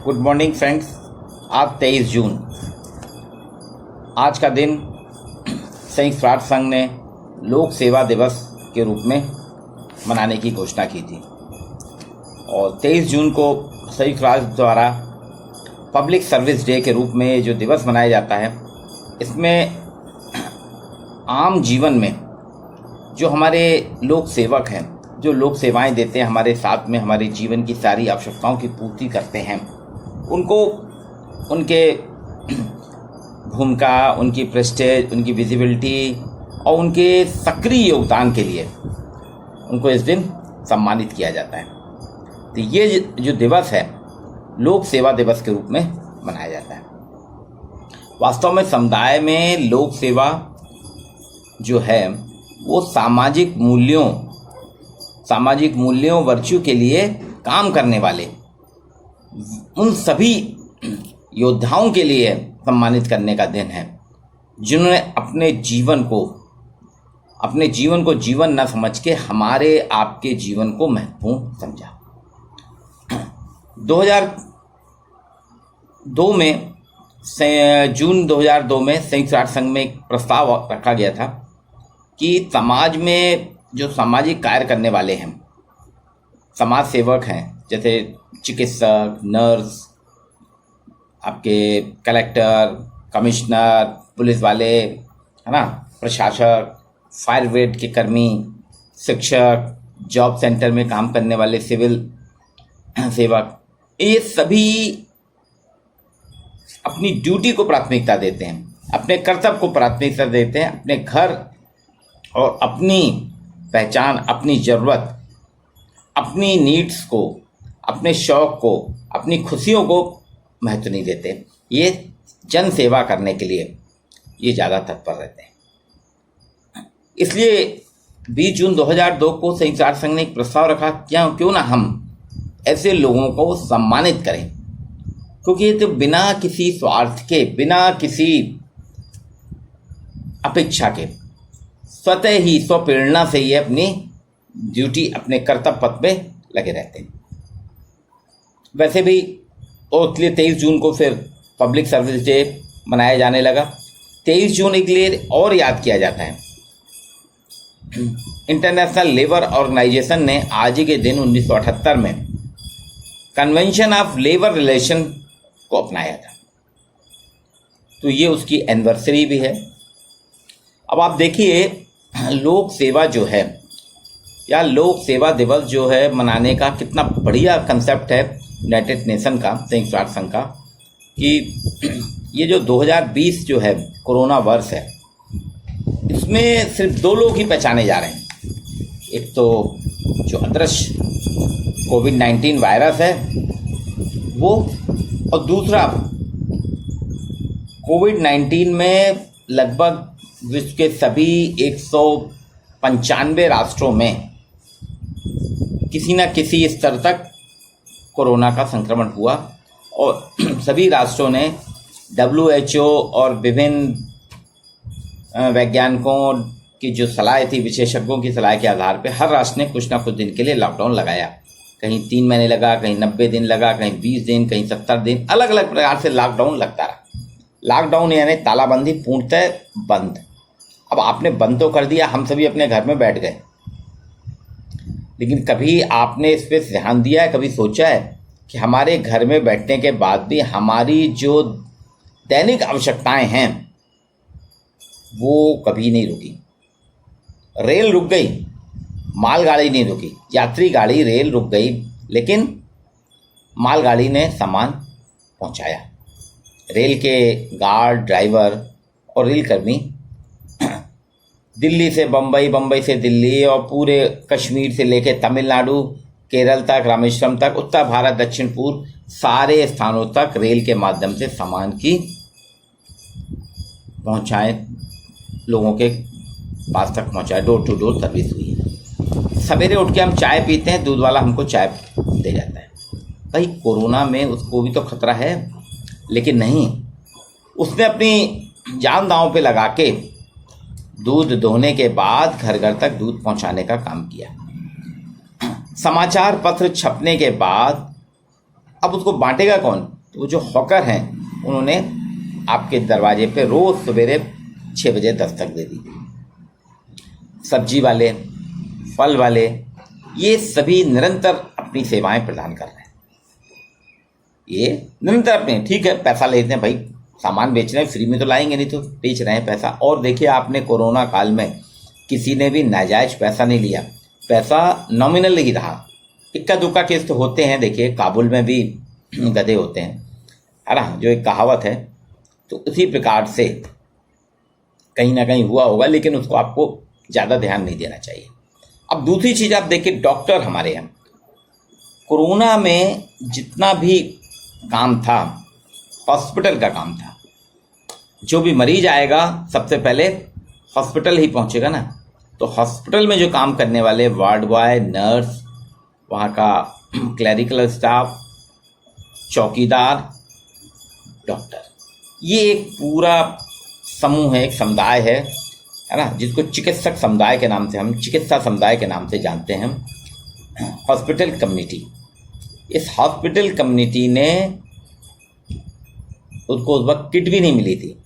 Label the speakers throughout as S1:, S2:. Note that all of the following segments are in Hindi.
S1: Good morning friends. आज 23 जून, आज का दिन संयुक्त राष्ट्र संघ ने लोक सेवा दिवस के रूप में मनाने की घोषणा की थी और 23 जून को संयुक्त राष्ट्र द्वारा पब्लिक सर्विस डे के रूप में जो दिवस मनाया जाता है, इसमें आम जीवन में जो हमारे लोक सेवक हैं, जो लोक सेवाएं देते हैं, हमारे साथ में हमारे जीवन की सारी आवश्यकताओं की पूर्ति करते हैं, उनको उनके भूमिका, उनकी प्रेस्टेज, उनकी विजिबिलिटी और उनके सक्रिय योगदान के लिए उनको इस दिन सम्मानित किया जाता है। तो ये जो दिवस है लोक सेवा दिवस के रूप में मनाया जाता है। वास्तव में समुदाय में लोक सेवा जो है वो सामाजिक मूल्यों वर्च्यू के लिए काम करने वाले उन सभी योद्धाओं के लिए सम्मानित करने का दिन है, जिन्होंने अपने जीवन को जीवन न समझ के हमारे आपके जीवन को महत्वपूर्ण समझा। 2002 में जून 2002 में संयुक्त राष्ट्र संघ में एक प्रस्ताव रखा गया था कि समाज में जो सामाजिक कार्य करने वाले हैं, समाज सेवक हैं, जैसे चिकित्सक, नर्स, आपके कलेक्टर, कमिश्नर, पुलिस वाले, है ना, प्रशासक, फायर ब्रिगेड के कर्मी, शिक्षक, जॉब सेंटर में काम करने वाले सिविल सेवक, ये सभी अपनी ड्यूटी को प्राथमिकता देते हैं, अपने कर्तव्य को प्राथमिकता देते हैं, अपने घर और अपनी पहचान, अपनी ज़रूरत, अपनी नीड्स को, अपने शौक़ को, अपनी खुशियों को महत्व नहीं देते। ये जन सेवा करने के लिए ये ज़्यादा तत्पर रहते हैं। इसलिए 20 जून 2002 को संयुक्त राष्ट्र संघ ने एक प्रस्ताव रखा, क्यों ना हम ऐसे लोगों को सम्मानित करें, क्योंकि ये तो बिना किसी स्वार्थ के, बिना किसी अपेक्षा के, स्वतः ही स्वप्रेरणा से ये अपनी ड्यूटी, अपने कर्तव्य पथ पे लगे रहते हैं। वैसे भी और इसलिए 23 जून को फिर पब्लिक सर्विस डे मनाया जाने लगा। 23 जून के लिए और याद किया जाता है, इंटरनेशनल लेबर ऑर्गेनाइजेशन ने आज ही के दिन 1978 में कन्वेंशन ऑफ लेबर रिलेशन को अपनाया था, तो ये उसकी एनिवर्सरी भी है। अब आप देखिए, लोक सेवा जो है या लोक सेवा दिवस जो है मनाने का कितना बढ़िया कंसेप्ट है यूनाइटेड नेशन का, संयुक्त राष्ट्र संघ का, कि ये जो 2020 जो है कोरोना वर्ष है, इसमें सिर्फ 2 लोग ही पहचाने जा रहे हैं। एक तो जो अदृश्य कोविड-19 वायरस है वो, और दूसरा कोविड-19 में लगभग विश्व के सभी 195 राष्ट्रों में किसी न किसी स्तर तक कोरोना का संक्रमण हुआ और सभी राष्ट्रों ने WHO और विभिन्न वैज्ञानिकों की जो सलाह थी, विशेषज्ञों की सलाह के आधार पर हर राष्ट्र ने कुछ ना कुछ दिन के लिए लॉकडाउन लगाया। कहीं 3 महीने लगा, कहीं 90 दिन लगा, कहीं 20 दिन, कहीं 70 दिन, अलग अलग प्रकार से लॉकडाउन लगता रहा। लॉकडाउन यानी तालाबंदी, पूर्णतः बंद। अब आपने बंद तो कर दिया, हम सभी अपने घर में बैठ गए, लेकिन कभी आपने इस पर ध्यान दिया है, कभी सोचा है कि हमारे घर में बैठने के बाद भी हमारी जो दैनिक आवश्यकताएं हैं वो कभी नहीं रुकी। रेल रुक गई, मालगाड़ी नहीं रुकी, यात्री गाड़ी, रेल रुक गई, लेकिन मालगाड़ी ने सामान पहुंचाया। रेल के गार्ड, ड्राइवर और रेल कर्मी दिल्ली से बम्बई, बम्बई से दिल्ली और पूरे कश्मीर से लेकर तमिलनाडु, केरल तक, रामेश्वरम तक, उत्तर भारत, दक्षिण पूर्व, सारे स्थानों तक रेल के माध्यम से सामान की पहुंचाए, लोगों के पास तक पहुंचाए, डोर टू डोर सर्विस हुई है। सवेरे उठ के हम चाय पीते हैं, दूध वाला हमको चाय दे जाता है। भाई कोरोना में उसको भी तो खतरा है, लेकिन नहीं, उसने अपनी जान दांव पे लगा के दूध दोहने के बाद घर घर तक दूध पहुंचाने का काम किया। समाचार पत्र छपने के बाद अब उसको बांटेगा कौन? तो वो जो हॉकर हैं उन्होंने आपके दरवाजे पे रोज़ सवेरे 6 बजे दस्तक दे दी। सब्जी वाले, फल वाले, ये सभी निरंतर अपनी सेवाएं प्रदान कर रहे हैं। ये निरंतर अपने, ठीक है पैसा लेते हैं भाई, सामान बेच रहे हैं, फ्री में तो लाएंगे नहीं, तो बेच रहे हैं पैसा। और देखिए आपने कोरोना काल में किसी ने भी नाजायज पैसा नहीं लिया, पैसा नॉमिनल ही रहा। इक्का दुक्का केस तो होते हैं, देखिए काबुल में भी गधे होते हैं, है ना, जो एक कहावत है। तो उसी प्रकार से कहीं ना कहीं हुआ होगा, लेकिन उसको आपको ज़्यादा ध्यान नहीं देना चाहिए। अब दूसरी चीज़ आप देखिए, डॉक्टर हमारे यहाँ कोरोना में जितना भी काम था हॉस्पिटल का काम था। जो भी मरीज आएगा सबसे पहले हॉस्पिटल ही पहुंचेगा ना, तो हॉस्पिटल में जो काम करने वाले वार्ड बॉय, नर्स, वहाँ का क्लरिकल स्टाफ, चौकीदार, डॉक्टर, ये एक पूरा समूह है, एक समुदाय है ना, जिसको चिकित्सक समुदाय के नाम से, हम चिकित्सा समुदाय के नाम से जानते हैं, हॉस्पिटल कम्युनिटी। इस हॉस्पिटल कम्युनिटी ने, उसको उस वक्त किट भी नहीं मिली थी,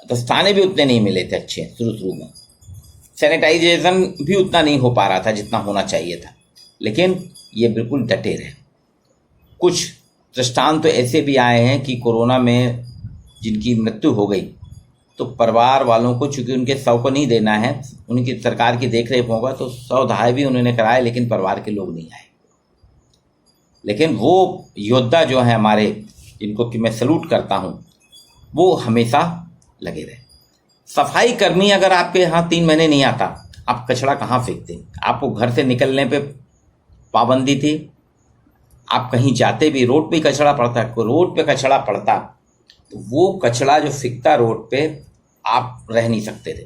S1: दस्ताने भी उतने नहीं मिले थे अच्छे शुरू में, सैनिटाइजेशन भी उतना नहीं हो पा रहा था जितना होना चाहिए था, लेकिन ये बिल्कुल डटे रहे। कुछ दृष्टांत तो ऐसे भी आए हैं कि कोरोना में जिनकी मृत्यु हो गई, तो परिवार वालों को, चूंकि उनके शव को नहीं देना है, उनकी सरकार की देखरेख होगा, तो शव दाह भी उन्होंने कराया, लेकिन परिवार के लोग नहीं आए। लेकिन वो योद्धा जो है हमारे, जिनको कि मैं सैल्यूट करता हूँ, वो हमेशा लगे रहे। सफाई कर्मी अगर आपके यहाँ 3 महीने नहीं आता, आप कचरा कहाँ फेंकते? आपको घर से निकलने पे पाबंदी थी, आप कहीं जाते भी रोड पे कचरा पड़ता, रोड पे कचरा पड़ता, तो वो कचरा जो फेंकता रोड पे, आप रह नहीं सकते थे।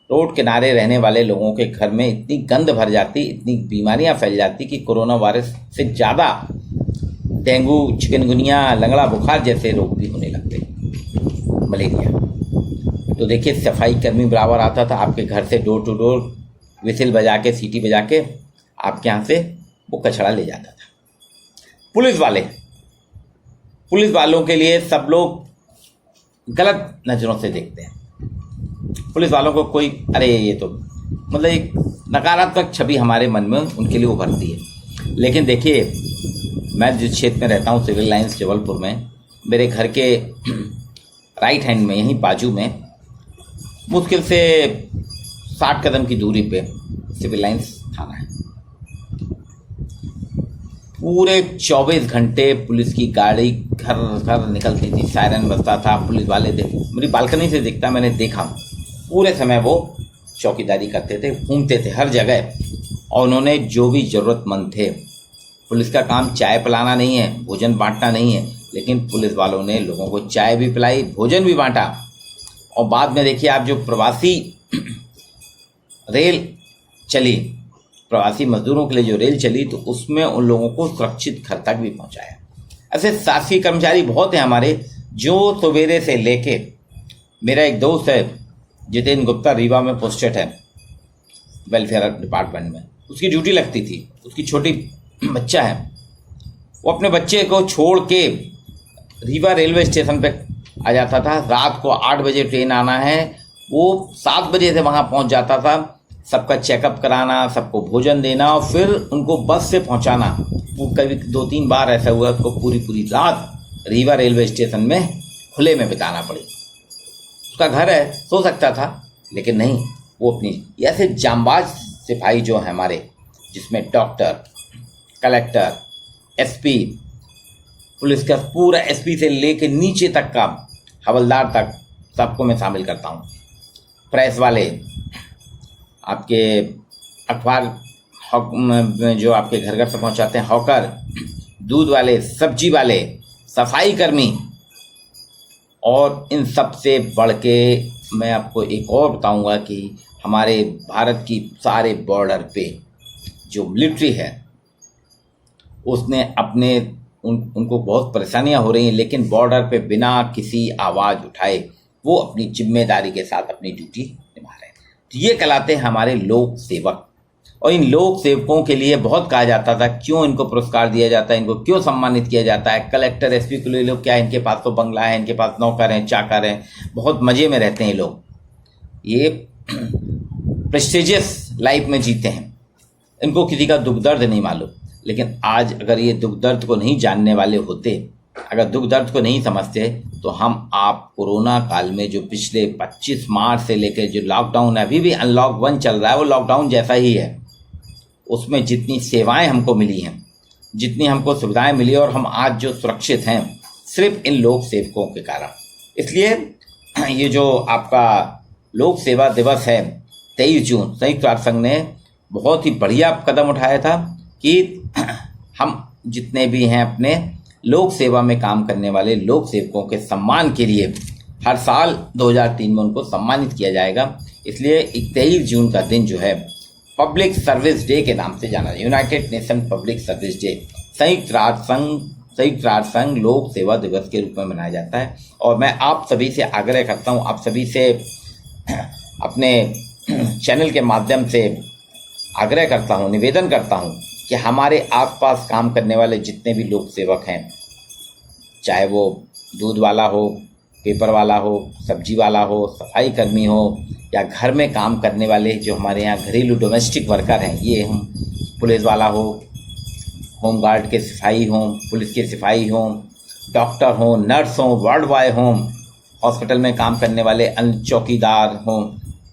S1: रोड किनारे रहने वाले लोगों के घर में इतनी गंध भर जाती, इतनी बीमारियां फैल जाती कि कोरोना वायरस से ज़्यादा डेंगू, चिकनगुनिया, लंगड़ा बुखार जैसे रोग भी होने लगते, मलेरिया। तो देखिए सफाई कर्मी बराबर आता था आपके घर से, डोर टू डोर विसिल बजा के, सीटी बजा के आपके यहाँ से वो कचरा ले जाता था। पुलिस वालों के लिए सब लोग गलत नज़रों से देखते हैं। पुलिस वालों को कोई, अरे ये तो मतलब एक नकारात्मक छवि हमारे मन में उनके लिए उभरती है। लेकिन देखिए मैं जिस क्षेत्र में रहता हूँ, सिविल लाइंस जबलपुर में, मेरे घर के राइट हैंड में, यहीं बाजू में, मुश्किल से 60 कदम की दूरी पे सिविल लाइंस थाना है। पूरे 24 घंटे पुलिस की गाड़ी घर घर निकलती थी, सायरन बजता था, पुलिस वाले मेरी बालकनी से दिखता, मैंने देखा, पूरे समय वो चौकीदारी करते थे, घूमते थे हर जगह। और उन्होंने जो भी ज़रूरतमंद थे, पुलिस का काम चाय पिलाना नहीं है, भोजन बांटना नहीं है, लेकिन पुलिस वालों ने लोगों को चाय भी पिलाई, भोजन भी बांटा। और बाद में देखिए आप, जो प्रवासी रेल चली, प्रवासी मजदूरों के लिए जो रेल चली, तो उसमें उन लोगों को सुरक्षित घर तक भी पहुंचाया। ऐसे शासकीय कर्मचारी बहुत हैं हमारे, जो सवेरे से लेके, मेरा एक दोस्त है जितेंद्र गुप्ता, रीवा में पोस्टेड है वेलफेयर डिपार्टमेंट में, उसकी ड्यूटी लगती थी, उसकी छोटी बच्चा है, वो अपने बच्चे को छोड़ के रीवा रेलवे स्टेशन पे आ जाता था। रात को 8 बजे ट्रेन आना है, वो 7 बजे से वहाँ पहुँच जाता था, सबका चेकअप कराना, सबको भोजन देना, और फिर उनको बस से पहुँचाना। वो कभी 2-3 बार ऐसा हुआ उसको पूरी रात रीवा रेलवे स्टेशन में खुले में बिताना पड़ी। उसका घर है, सो सकता था, लेकिन नहीं, वो अपनी ऐसे जांबाज सिपाही जो हैं हमारे, जिसमें डॉक्टर, कलेक्टर, एसपी, पुलिस का पूरा एसपी से लेके नीचे तक का हवलदार तक, सबको मैं शामिल करता हूँ। प्रेस वाले, आपके अखबार जो आपके घर घर से पहुँचाते हैं, हॉकर, दूध वाले, सब्जी वाले, सफाई कर्मी, और इन सब से बढ़ के मैं आपको एक और बताऊंगा कि हमारे भारत की सारे बॉर्डर पे जो मिलिट्री है, उसने अपने उनको बहुत परेशानियां हो रही हैं, लेकिन बॉर्डर पे बिना किसी आवाज़ उठाए वो अपनी जिम्मेदारी के साथ अपनी ड्यूटी निभा रहे हैं। तो ये कहलाते हैं हमारे लोक सेवक। और इन लोक सेवकों के लिए बहुत कहा जाता था क्यों इनको पुरस्कार दिया जाता है, इनको क्यों सम्मानित किया जाता है। कलेक्टर एसपी को ले लो, क्या इनके पास तो बंगला है, इनके पास नौकर हैं, चाकर हैं, बहुत मज़े में रहते हैं लोग, ये प्रेस्टिजियस लाइफ में जीते हैं, इनको किसी का दुख दर्द नहीं मालूम। लेकिन आज अगर ये दुख दर्द को नहीं जानने वाले होते, अगर दुख दर्द को नहीं समझते, तो हम आप कोरोना काल में जो पिछले 25 मार्च से लेकर जो लॉकडाउन है, अभी भी अनलॉक 1 चल रहा है, वो लॉकडाउन जैसा ही है। उसमें जितनी सेवाएं हमको मिली हैं, जितनी हमको सुविधाएं मिली, और हम आज जो सुरक्षित हैं, सिर्फ इन लोक सेवकों के कारण। इसलिए ये जो आपका लोक सेवा दिवस है 23 जून, संयुक्त राष्ट्र संघ ने बहुत ही बढ़िया कदम उठाया था कि हम जितने भी हैं अपने लोक सेवा में काम करने वाले लोक सेवकों के सम्मान के लिए हर साल 2003 में उनको सम्मानित किया जाएगा। इसलिए 23 जून का दिन जो है पब्लिक सर्विस डे के नाम से जाना है, United nation public service day, संयुक्त राष्ट्र संघ लोक सेवा दिवस के रूप में मनाया जाता है। और मैं आप सभी से आग्रह करता हूँ, आप सभी से अपने चैनल के माध्यम से आग्रह करता हूँ, निवेदन करता हूँ कि हमारे आसपास काम करने वाले जितने भी लोक सेवक हैं, चाहे वो दूध वाला हो, पेपर वाला हो, सब्जी वाला हो, सफाई कर्मी हो, या घर में काम करने वाले जो हमारे यहाँ घरेलू डोमेस्टिक वर्कर हैं, ये हम पुलिस वाला हो, होम गार्ड के सिपाही हों, पुलिस के सिपाही हों, डॉक्टर हों, नर्स हों, वार्ड बॉय हों, हॉस्पिटल में काम करने वाले अन्य चौकीदार हों,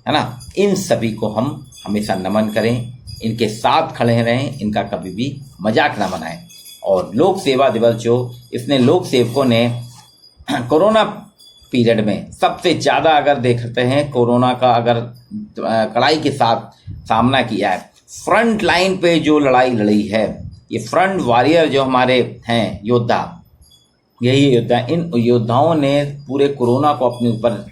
S1: है ना, इन सभी को हम हमेशा नमन करें, इनके साथ खड़े रहें, इनका कभी भी मजाक ना बनाएं। और लोक सेवा दिवस जो इसने लोक सेवकों ने कोरोना पीरियड में सबसे ज़्यादा अगर देखते हैं, कोरोना का अगर कड़ाई के साथ सामना किया है, फ्रंट लाइन पे जो लड़ाई लड़ी है, ये फ्रंट वॉरियर जो हमारे हैं योद्धा, यही योद्धा, इन योद्धाओं ने पूरे कोरोना को अपने ऊपर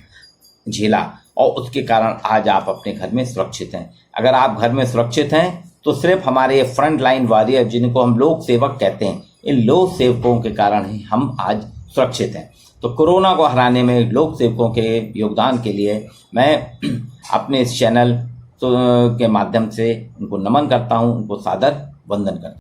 S1: झेला, और उसके कारण आज आप अपने घर में सुरक्षित हैं। अगर आप घर में सुरक्षित हैं तो सिर्फ हमारे ये फ्रंट लाइन वॉरियर, जिनको हम लोक सेवक कहते हैं, इन लोक सेवकों के कारण ही हम आज सुरक्षित हैं। तो कोरोना को हराने में लोक सेवकों के योगदान के लिए मैं अपने इस चैनल के माध्यम से उनको नमन करता हूं, उनको सादर वंदन करता हूं।